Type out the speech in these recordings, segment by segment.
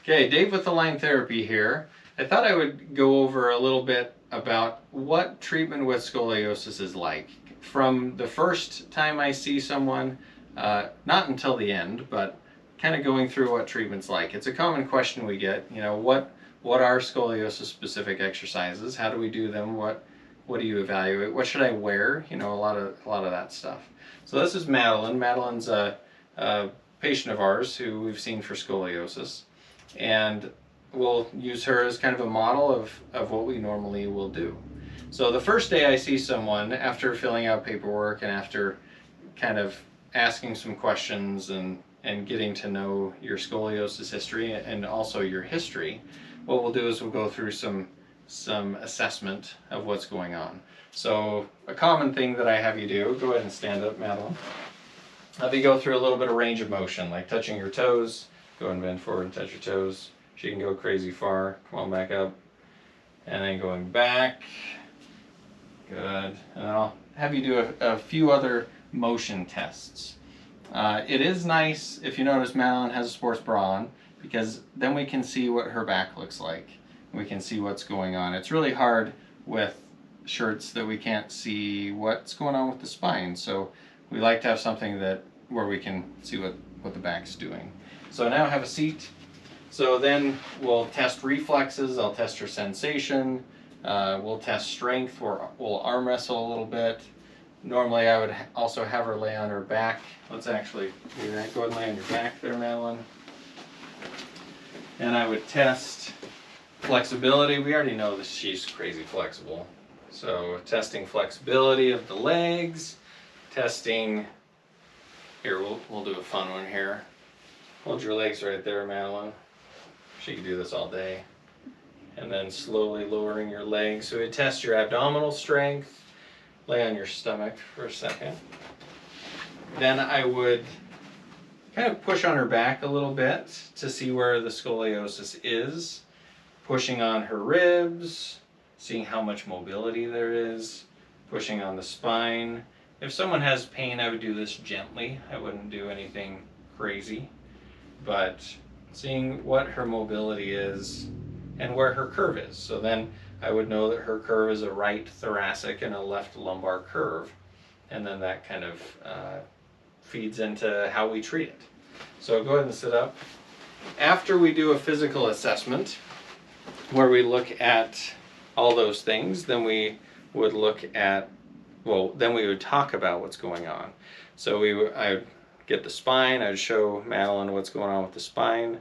Okay, Dave with Align Therapy here. I thought I would go over a little bit about what treatment with scoliosis is like. From the first time I see someone, not until the end, but kind of going through what treatment's like. It's a common question we get, what are scoliosis specific exercises? How do we do them? What do you evaluate? What should I wear? A lot of that stuff. So this is Madeline. Madeline's a patient of ours who we've seen for scoliosis. And we'll use her as kind of a model of what we normally will do. So the first day I see someone, after filling out paperwork and after kind of asking some questions and getting to know your scoliosis history and also your history, what we'll do is we'll go through some assessment of what's going on. So a common thing that I have you do, go ahead and stand up, Madeline. Have you go through a little bit of range of motion, like touching your toes. Go and bend forward and touch your toes. She can go crazy far. Come on back up. And then going back. Good. And then I'll have you do a few other motion tests. It is nice, if you notice, Madeline has a sports bra on, because then we can see what her back looks like. We can see what's going on. It's really hard with shirts that we can't see what's going on with the spine. So we like to have something where we can see what the back's doing. So now have a seat. So then we'll test reflexes. I'll test her sensation. We'll test strength. We'll arm wrestle a little bit. Normally I would also have her lay on her back. Let's actually do that. Go ahead and lay on your back there, Madeline. And I would test flexibility. We already know that she's crazy flexible. So testing flexibility of the legs. Testing, here we'll do a fun one here. Hold your legs right there, Madeline. She can do this all day. And then slowly lowering your legs. So we test your abdominal strength. Lay on your stomach for a second. Then I would kind of push on her back a little bit to see where the scoliosis is. Pushing on her ribs, seeing how much mobility there is. Pushing on the spine. If someone has pain, I would do this gently. I wouldn't do anything crazy. But seeing what her mobility is and where her curve is. So then I would know that her curve is a right thoracic and a left lumbar curve. And then that kind of feeds into how we treat it. So go ahead and sit up. After we do a physical assessment, where we look at all those things, then we would look at, then we would talk about what's going on. So I would get the spine. I would show Madeline what's going on with the spine.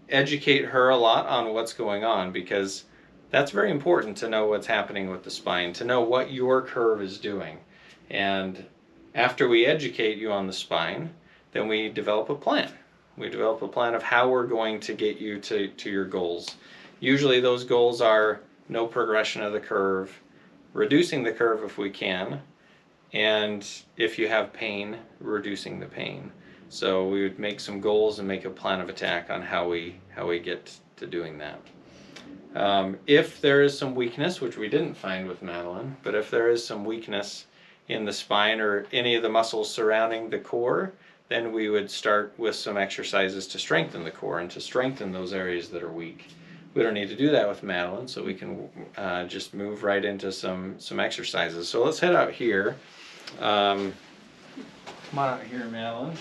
Educate her a lot on what's going on, because that's very important to know what's happening with the spine, to know what your curve is doing. And after we educate you on the spine, then we develop a plan. We develop a plan of how we're going to get you to your goals. Usually those goals are no progression of the curve, reducing the curve if we can, and if you have pain, reducing the pain. So we would make some goals and make a plan of attack on how we get to doing that. If there is some weakness, which we didn't find with Madeline, but if there is some weakness in the spine or any of the muscles surrounding the core, then we would start with some exercises to strengthen the core and to strengthen those areas that are weak. We don't need to do that with Madeline, so we can just move right into some exercises. So let's head out here. Come on out here, Madeline.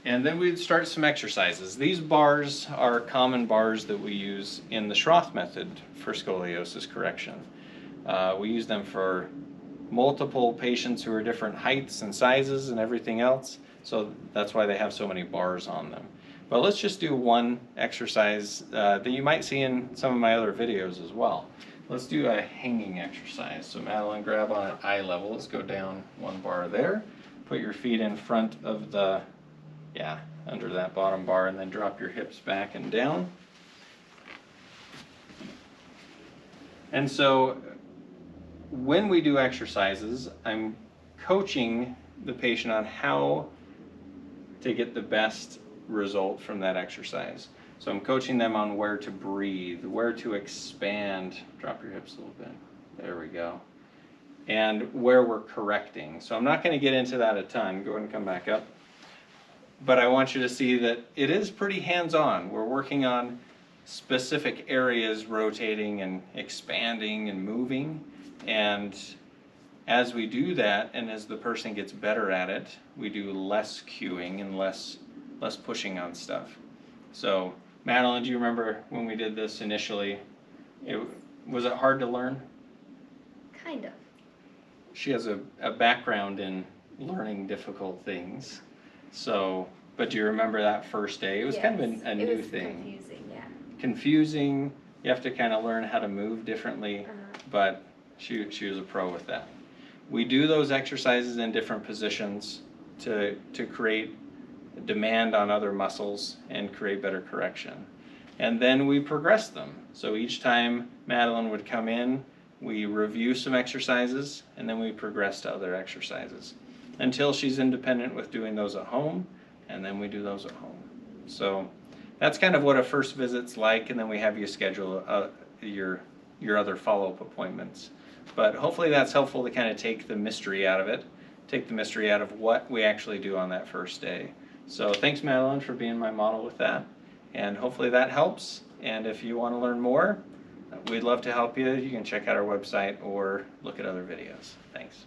And then we'd start some exercises. These bars are common bars that we use in the Schroth method for scoliosis correction. We use them for multiple patients who are different heights and sizes and everything else. So that's why they have so many bars on them. But let's just do one exercise that you might see in some of my other videos as well. Let's do a hanging exercise. So Madeline, grab on at eye level. Let's go down one bar there. Put your feet in front of the, under that bottom bar, and then drop your hips back and down. And so when we do exercises, I'm coaching the patient on how to get the best result from that exercise. So I'm coaching them on where to breathe, where to expand, drop your hips a little bit, there we go, and where we're correcting. So I'm not going to get into that a ton. Go ahead and come back up. but I want you to see that it is pretty hands-on. We're working on specific areas, rotating and expanding and moving, and as we do that, and as the person gets better at it, we do less cueing and less pushing on stuff. So, Madeline, do you remember when we did this initially? Was it hard to learn? Kind of. She has a background in learning difficult things. So, but do you remember that first day? It was kind of a new thing. Confusing, yeah. Confusing. You have to kind of learn how to move differently, but she was a pro with that. We do those exercises in different positions to create demand on other muscles and create better correction. And then we progress them. So each time Madeline would come in, we review some exercises, and then we progress to other exercises until she's independent with doing those at home, and then we do those at home. So that's kind of what a first visit's like, and then we have you schedule your other follow-up appointments. But hopefully that's helpful to kind of take the mystery out of it, take the mystery out of what we actually do on that first day. So thanks, Madeline, for being my model with that, and hopefully that helps. And if you want to learn more, we'd love to help you. You can check out our website or look at other videos. Thanks.